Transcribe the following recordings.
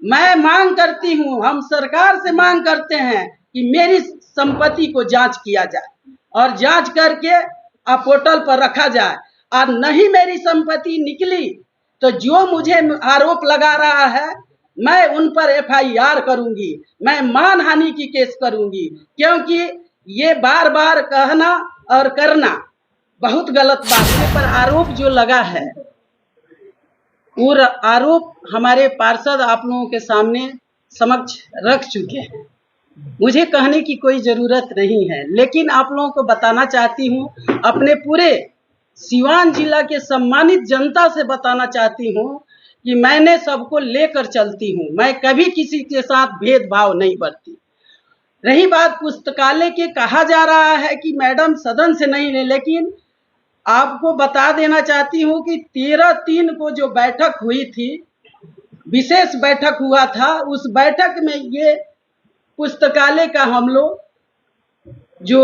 मैं मांग करती हूँ, हम सरकार से मांग करते हैं कि मेरी संपत्ति को जांच किया जाए और जांच करके पोर्टल पर रखा जाए। और नहीं मेरी संपत्ति निकली तो जो मुझे आरोप लगा रहा है मैं उन पर FIR करूंगी, मैं मानहानि की केस करूंगी, क्योंकि ये बार बार कहना और करना बहुत गलत बात है। पर आरोप जो लगा है वो आरोप हमारे पार्षद आप लोगों के सामने समक्ष रख चुके हैं। मुझे कहने की कोई जरूरत नहीं है, लेकिन आप लोगों को बताना चाहती हूँ, अपने पूरे सिवान जिला के सम्मानित जनता से बताना चाहती हूँ कि मैंने सबको लेकर चलती हूँ, मैं कभी किसी के साथ भेदभाव नहीं बरती। रही बात पुस्तकालय के, कहा जा रहा है कि मैडम सदन से नहीं ले, लेकिन आपको बता देना चाहती हूँ कि 13/3 को जो बैठक हुई थी, विशेष बैठक हुआ था, उस बैठक में ये पुस्तकालय का हम लोग जो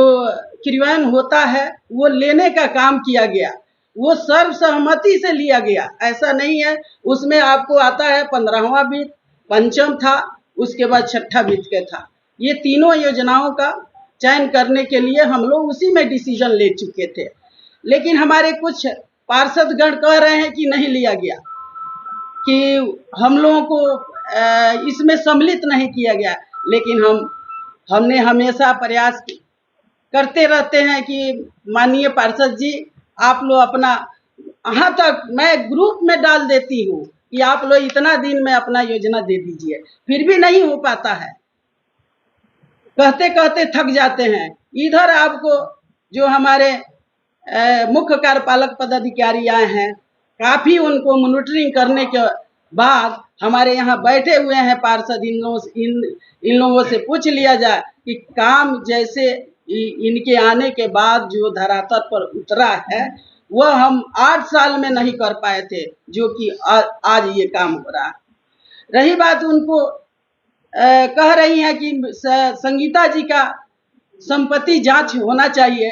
क्रियान्वयन होता है वो लेने का काम किया गया, वो सर्वसहमति से लिया गया। ऐसा नहीं है उसमें आपको आता है 15वां वित्त, पंचम था, उसके बाद 6ठा वित्त का था। ये तीनों योजनाओं का चयन करने के लिए हम लोग उसी में डिसीजन ले चुके थे, लेकिन हमारे कुछ पार्षदगण कह रहे हैं कि नहीं लिया गया, कि हम लोगों को इसमें सम्मिलित नहीं किया गया। लेकिन हमने हमेशा प्रयास करते रहते हैं कि माननीय पार्षद जी आप लोग अपना, यहाँ तक मैं ग्रुप में डाल देती हूँ कि आप लोग इतना दिन में अपना योजना दे दीजिए, फिर भी नहीं हो पाता है, कहते कहते थक जाते हैं। इधर आपको जो हमारे मुख्य कार्यपालक पदाधिकारी आए हैं, काफी उनको मॉनिटरिंग करने के बाद हमारे यहाँ बैठे हुए हैं पार्षद, इन लोगों से पूछ लिया जाए कि काम जैसे इनके आने के बाद जो धरातल पर उतरा है वह हम 8 साल में नहीं कर पाए थे, जो कि आज ये काम हो रहा है। रही बात उनको कह रही है कि संगीता जी का संपत्ति जांच होना चाहिए।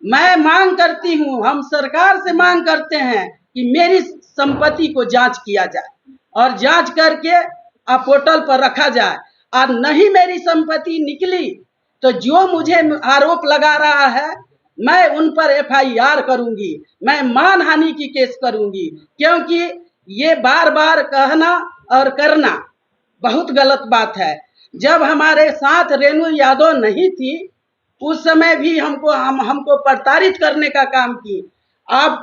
मैं मांग करती हूँ, हम सरकार से मांग करते हैं कि मेरी संपत्ति को जांच किया जाए और जांच करके पोर्टल पर रखा जाए। और नहीं मेरी संपत्ति निकली तो जो मुझे आरोप लगा रहा है मैं उन पर FIR करूंगी, मैं मानहानि की केस करूंगी, क्योंकि ये बार बार कहना और करना बहुत गलत बात है। जब हमारे साथ रेणु यादव नहीं थी उस समय भी हमको प्रताड़ित करने का काम की। आप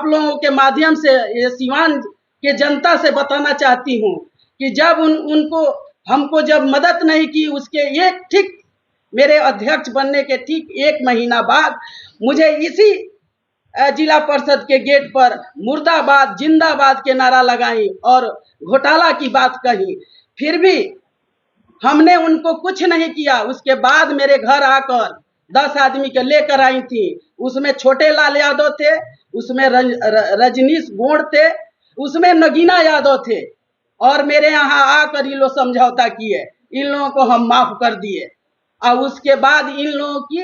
लोगों के माध्यम से ये सिवान के जनता से बताना चाहती हूँ कि जब उनको हमको जब मदद नहीं की, उसके ठीक मेरे अध्यक्ष बनने के ठीक 1 महीना बाद मुझे इसी जिला परिषद के गेट पर मुर्दाबाद जिंदाबाद के नारा लगाई और घोटाला की बात कही, फिर भी हमने उनको कुछ नहीं किया। उसके बाद मेरे घर आकर 10 आदमी के लेकर आई थी, उसमें छोटे लाल यादव थे, उसमें रजनीश गोंड थे, उसमें नगीना यादव थे, और मेरे यहाँ आकर ये लोग समझौता किए, इन लोगों को हम माफ कर दिए। और उसके बाद इन लोगों की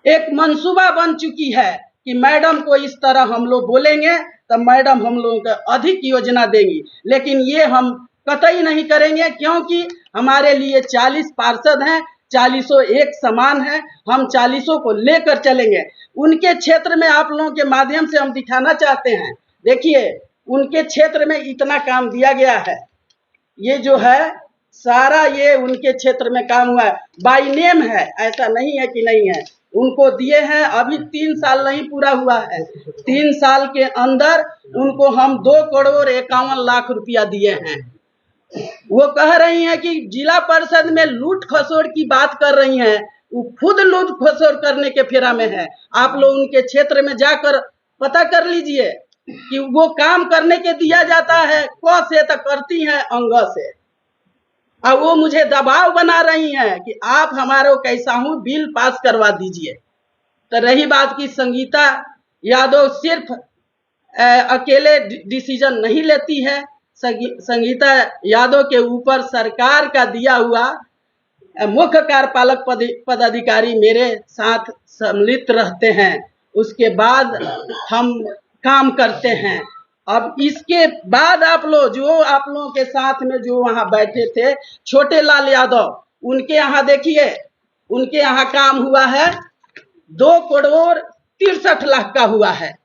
एक मंसूबा बन चुकी है कि मैडम को इस तरह हम लोग बोलेंगे तो मैडम हम लोगों को अधिक योजना देंगी, लेकिन ये हम कतई नहीं करेंगे, क्योंकि हमारे लिए 40 पार्षद हैं, 40 एक समान है, हम 40 को लेकर चलेंगे। उनके क्षेत्र में आप लोगों के माध्यम से हम दिखाना चाहते हैं, देखिए उनके क्षेत्र में इतना काम दिया गया है, ये जो है सारा ये उनके क्षेत्र में काम हुआ है, बाय नेम है, ऐसा नहीं है कि नहीं है, उनको दिए हैं। अभी 3 साल नहीं पूरा हुआ है, 3 साल के अंदर उनको हम 2,51,00,000 रुपया दिए हैं। वो कह रही हैं कि जिला परिषद में लूट खसोड़ की बात कर रही हैं, वो खुद लूट खसोड़ करने के फेरा में है। आप लोग उनके क्षेत्र में जाकर पता कर लीजिए कि वो काम करने के दिया जाता है, क से तो करती हैं अंग से, और वो मुझे दबाव बना रही हैं कि आप हमारे कैसा हूं बिल पास करवा दीजिए। तो रही बात की संगीता यादव सिर्फ अकेले डिसीजन नहीं लेती है, संगीता यादव के ऊपर सरकार का दिया हुआ मुख्य कार्यपालक पदाधिकारी मेरे साथ सम्मिलित रहते हैं, उसके बाद हम काम करते हैं। अब इसके बाद आप लोगों के साथ में जो वहां बैठे थे छोटे लाल यादव, उनके यहाँ देखिए, उनके यहाँ काम हुआ है 2,63,00,000 का हुआ है।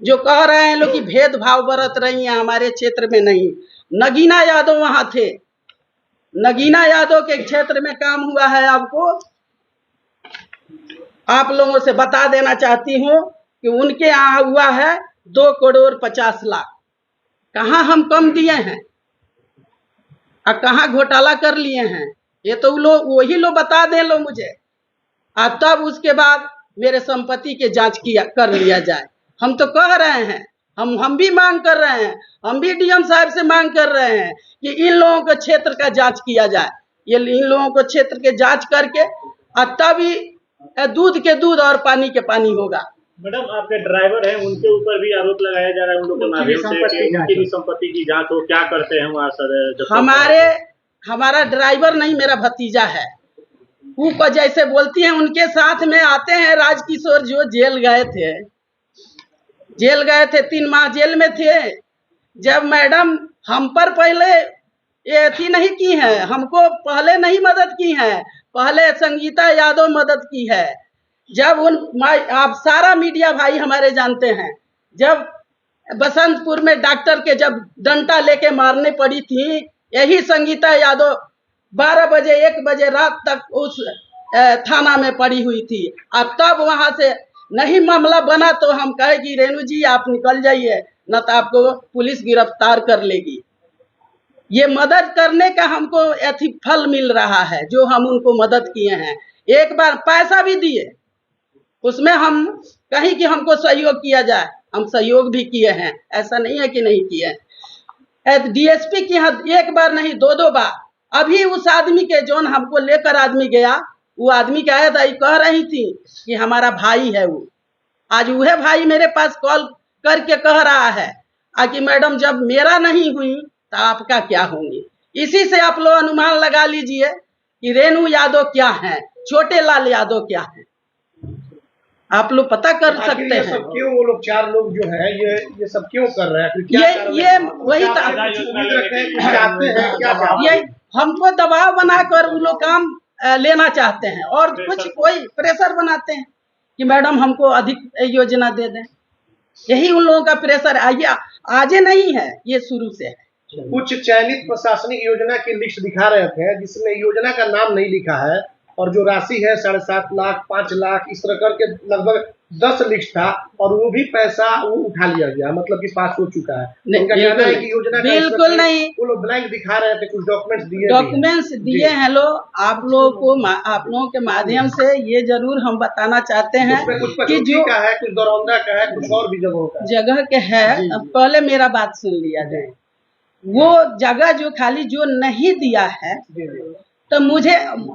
जो कह रहे हैं लोग कि भेदभाव बरत रही हैं हमारे क्षेत्र में, नहीं। नगीना यादव वहां थे, नगीना यादव के क्षेत्र में काम हुआ है। आपको आप लोगों से बता देना चाहती हूँ कि उनके यहाँ हुआ है 2,50,00,000। कहाँ हम कम दिए हैं और कहाँ घोटाला कर लिए हैं, ये तो वही लोग बता दें लो मुझे। अब तब उसके बाद मेरे संपत्ति के जांच कर लिया जाए। हम तो कह रहे हैं, हम भी मांग कर रहे हैं, हम भी डीएम साहब से मांग कर रहे हैं कि इन लोगों के क्षेत्र का जांच किया जाए। ये इन लोगों को क्षेत्र के जांच करके और तभी दूध के दूध और पानी के पानी होगा। मैडम, आपके ड्राइवर हैं, उनके ऊपर भी आरोप लगाया जा रहा है, उन लोगों के माध्यम से कि उनकी भी संपत्ति की जांच हो। क्या करते हैं वहाँ सर? हमारा ड्राइवर नहीं, मेरा भतीजा है। वो जैसे बोलती हैं, उनके साथ में आते हैं राजकिशोर, जो जेल गए थे 3 माह जेल में थे। जब मैडम हम पर पहले ये थी नहीं की है, हमको पहले नहीं मदद की है, पहले संगीता यादव मदद की है। जब आप सारा मीडिया भाई हमारे जानते हैं, जब बसंतपुर में डॉक्टर के जब डंडा लेके मारने पड़ी थी, यही संगीता यादव 12 बजे 1 बजे रात तक उस थाना में पड़ी हुई थी। अब तब वहां से नहीं मामला बना तो हम कहे कि रेणु जी आप निकल जाइए, न तो आपको पुलिस गिरफ्तार कर लेगी। ये मदद करने का हमको फल मिल रहा है, जो हम उनको मदद किए हैं। एक बार पैसा भी दिए, उसमें हम कहीं कि हमको सहयोग किया जाए, हम सहयोग भी किए हैं, ऐसा नहीं है कि नहीं किए। डीएसपी के यहाँ 1 बार नहीं 2-2 बार। अभी उस आदमी के जो हमको लेकर आदमी गया, वो आदमी क्या है, कह रही थी कि हमारा भाई है वो। आज वह भाई मेरे पास कॉल करके कह रहा है कि मैडम जब मेरा नहीं हुई तो आपका क्या होंगे। इसी से आप लोग अनुमान लगा लीजिए कि रेणु यादव क्या है, छोटे लाल यादव क्या है, आप लोग पता कर सकते हैं। सब क्यों वो लोग 4 लोग जो है ये सब क्यों कर रहे हैं? ये वही ये हमको दबाव बनाकर वो लोग काम लेना चाहते हैं, और कुछ कोई प्रेशर बनाते हैं कि मैडम हमको अधिक योजना दे दें। यही उन लोगों का प्रेशर आज नहीं है, ये शुरू से है। कुछ चयनित प्रशासनिक योजना की लिस्ट दिखा रहे थे, जिसमें योजना का नाम नहीं लिखा है, और जो राशि है 7.5 लाख 5 लाख इस तरह करके लगभग 10 लिस्ट था, और वो भी पैसा वो उठा लिया गया, मतलब कि पास हो चुका है। उनका कहना है कि योजना बिल्कुल नहीं, वो लोग ब्लैंक दिखा रहे थे, कुछ डॉक्यूमेंट्स दिए हैं लोग। आप लोगों के माध्यम से ये जरूर हम बताना चाहते हैं कि जो का है, कुछ दरौंदा का है, कुछ और भी जगह के है। अब पहले मेरा बात सुन लिया जाए। वो जगह जो खाली जो नहीं दिया है, तो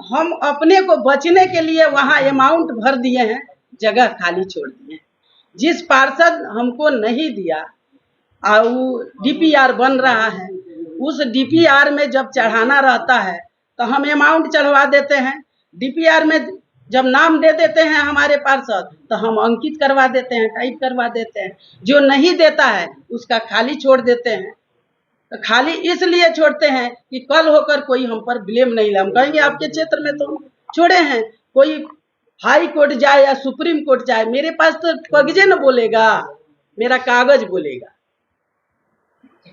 हम अपने को बचने के लिए वहाँ अमाउंट भर दिए हैं, जगह खाली छोड़ दिए। जिस पार्षद हमको नहीं दिया और वो डीपीआर बन रहा है, उस डीपीआर में जब चढ़ाना रहता है तो हम अमाउंट चढ़वा देते हैं। डीपीआर में जब नाम दे देते हैं हमारे पार्षद, तो हम अंकित करवा देते हैं, टाइप करवा देते हैं। जो नहीं देता है उसका खाली छोड़ देते हैं। तो खाली इसलिए छोड़ते हैं कि कल होकर कोई हम पर ब्लेम नहीं ले। हम कहेंगे आपके क्षेत्र में तो छोड़े हैं, कोई हाई कोर्ट जाए या सुप्रीम कोर्ट जाए, मेरे पास तो कागजे न बोलेगा, मेरा कागज बोलेगा।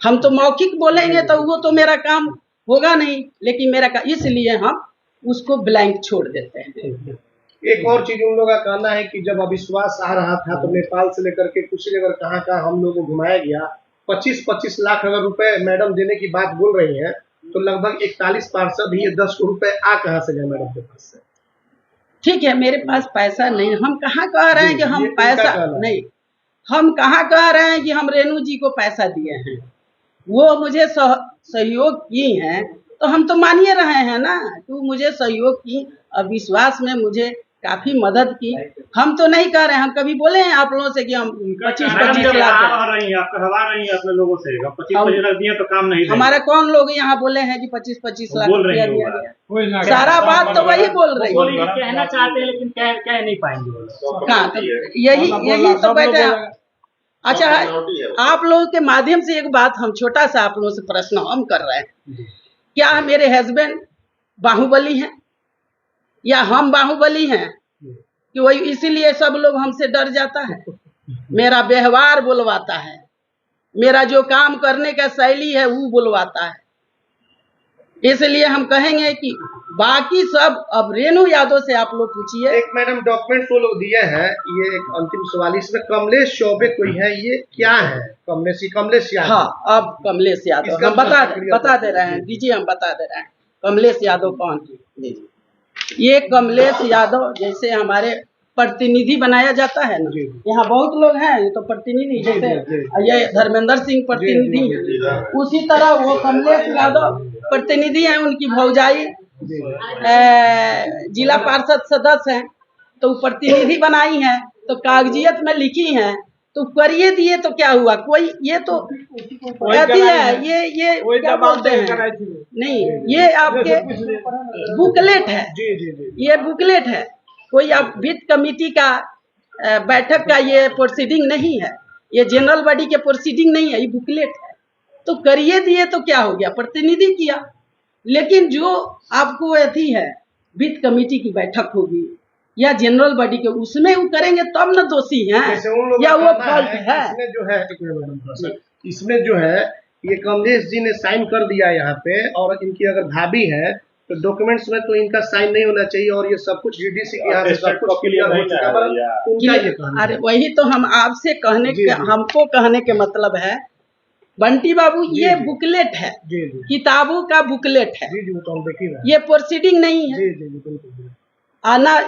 हम तो मौखिक बोलेंगे तो वो तो मेरा काम होगा नहीं, लेकिन इसलिए हम उसको ब्लैंक छोड़ देते हैं। एक और चीज उन लोगों का कहना है कि जब अविश्वास आ रहा था तो नेपाल से लेकर के कुछ जगह कहाँ हम लोगों को घुमाया गया। 25-25 लाख अगर रुपए मैडम देने की बात बोल रही हैं, तो लगभग 41 पार्षद ही 10 करोड़ रुपए कहाँ से गए मैडम के पास से? ठीक है, मेरे पास पैसा नहीं, हम कहाँ कह रहे हैं कि हम पैसा नहीं, हम कहाँ कह रहे हैं कि हम रेणु जी को पैसा दिए हैं। वो मुझे सहयोग की हैं, तो हम तो मानिए रहे हैं ना, तू मुझे सहयोग की, अविश्वास में मुझे काफी मदद की। हम तो नहीं कह रहे हैं, हम कभी बोले हैं आप लोगों से कि हम 25-25 लाख अपने लोगों से 25-25 लाख दिए तो काम नहीं। हमारे कौन लोग यहाँ बोले हैं कि 25-25 लाख रुपया दिया गया? सारा बात तो वही बोल रही है, कहना चाहते हैं लेकिन कह नहीं पाएंगे। हाँ, तो यही तो बैठे हैं। अच्छा आप लोगों के माध्यम से एक बात हम छोटा सा आप लोगों से प्रश्न हम कर रहे हैं, क्या मेरे हस्बैंड बाहुबली हैं या हम बाहुबली हैं कि वही इसीलिए सब लोग हमसे डर जाता है? मेरा व्यवहार बुलवाता है, मेरा जो काम करने का शैली है वो बुलवाता है। इसलिए हम कहेंगे कि बाकी सब अब रेणु यादव से आप लोग पूछिए। एक मैडम डॉक्यूमेंट्स वो लोग दिए हैं, ये एक अंतिम सवाल, इसमें कमलेश चौबे कोई है, ये क्या है? कमलेश यादव। हाँ, अब कमलेश यादव हम बता दे रहे हैं, दीजिए हम बता दे रहे हैं कमलेश यादव कौन है। ये कमलेश यादव जैसे हमारे प्रतिनिधि बनाया जाता है ना, यहाँ बहुत लोग हैं, ये तो प्रतिनिधि, जैसे ये धर्मेंद्र सिंह प्रतिनिधि है, उसी तरह वो कमलेश यादव प्रतिनिधि हैं। उनकी भौजाई जिला पार्षद सदस्य हैं, तो प्रतिनिधि बनाई है, तो कागजियत में लिखी है, तो करिए दिए तो क्या हुआ? कोई ये तो कहती है ये क्या बोलते हैं, नहीं ये आपके बुकलेट है, ये बुकलेट है, कोई अब वित्त कमेटी का बैठक का ये प्रोसीडिंग नहीं है, ये जनरल बॉडी के प्रोसीडिंग नहीं है, ये बुकलेट है। तो करिए दिए तो क्या हो गया, प्रतिनिधि किया। लेकिन जो आपको अथी है वित्त कमेटी की बैठक होगी या जनरल बॉडी के, उसमें वो करेंगे तब न दोषी हैं या वो फॉल्ट है। इसमें जो है ये कमलेश जी ने साइन कर दिया यहाँ पे, और इनकी अगर भाभी है तो डॉक्यूमेंट्स में तो इनका साइन नहीं होना चाहिए, और ये सब कुछ जीडीसी के यहाँ से सब कुछ क्लियर हो चुका है। उनका ये कहना है। अरे वही तो हम आपसे कहने के, हमको कहने के मतलब है बंटी बाबू, ये बुकलेट है, किताबों का बुकलेट है, ये प्रोसीडिंग नहीं है।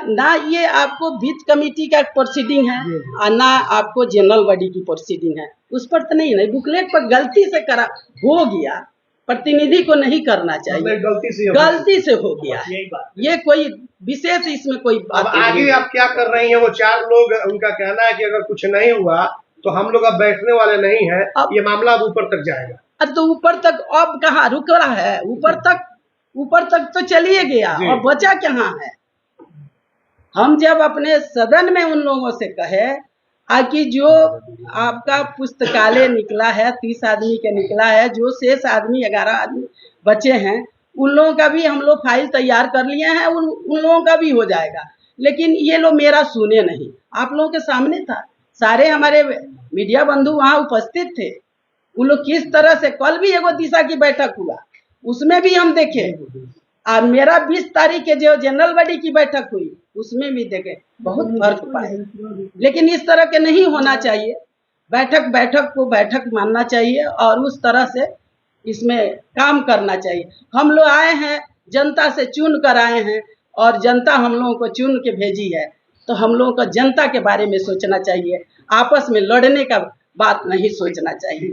ना ये आपको वित्त कमेटी का प्रोसीडिंग है और ना आपको जनरल बॉडी की प्रोसीडिंग है, उस पर तो नहीं, बुकलेट पर गलती से करा हो गया, प्रतिनिधि को नहीं करना चाहिए, गलती से हो गया, ये कोई विशेष इसमें कोई बात नहीं। आगे आप क्या कर रही हैं? वो 4 लोग, उनका कहना है कि अगर कुछ नहीं हुआ तो हम लोग अब बैठने वाले नहीं हैं, ये मामला अब ऊपर तक जाएगा। अरे तो ऊपर तक अब कहाँ रुक रहा है? ऊपर तक तो चलिए गया, और बचा कहाँ है? हम जब अपने सदन में उन लोगों से कहे कि जो आपका पुस्तकालय निकला है 30 आदमी का निकला है, जो शेष आदमी 11 आदमी बचे हैं, उन लोगों का भी हम लोग फाइल तैयार कर लिए हैं, उन लोगों का भी हो जाएगा। लेकिन ये लोग मेरा सुने नहीं, आप लोगों के सामने था, सारे हमारे मीडिया बंधु वहाँ उपस्थित थे, उन लोग किस तरह से, कल भी एगो दिशा की बैठक हुआ, उसमें भी हम देखे, और मेरा 20 तारीख के जो जनरल बॉडी की बैठक हुई उसमें भी देखे, बहुत फर्क पाए। लेकिन इस तरह के नहीं होना चाहिए, बैठक को बैठक मानना चाहिए और उस तरह से इसमें काम करना चाहिए। हम लोग आए हैं, जनता से चुन कर आए हैं, और जनता हम लोगों को चुन के भेजी है, तो हम लोगों को जनता के बारे में सोचना चाहिए, आपस में लड़ने का बात नहीं सोचना चाहिए।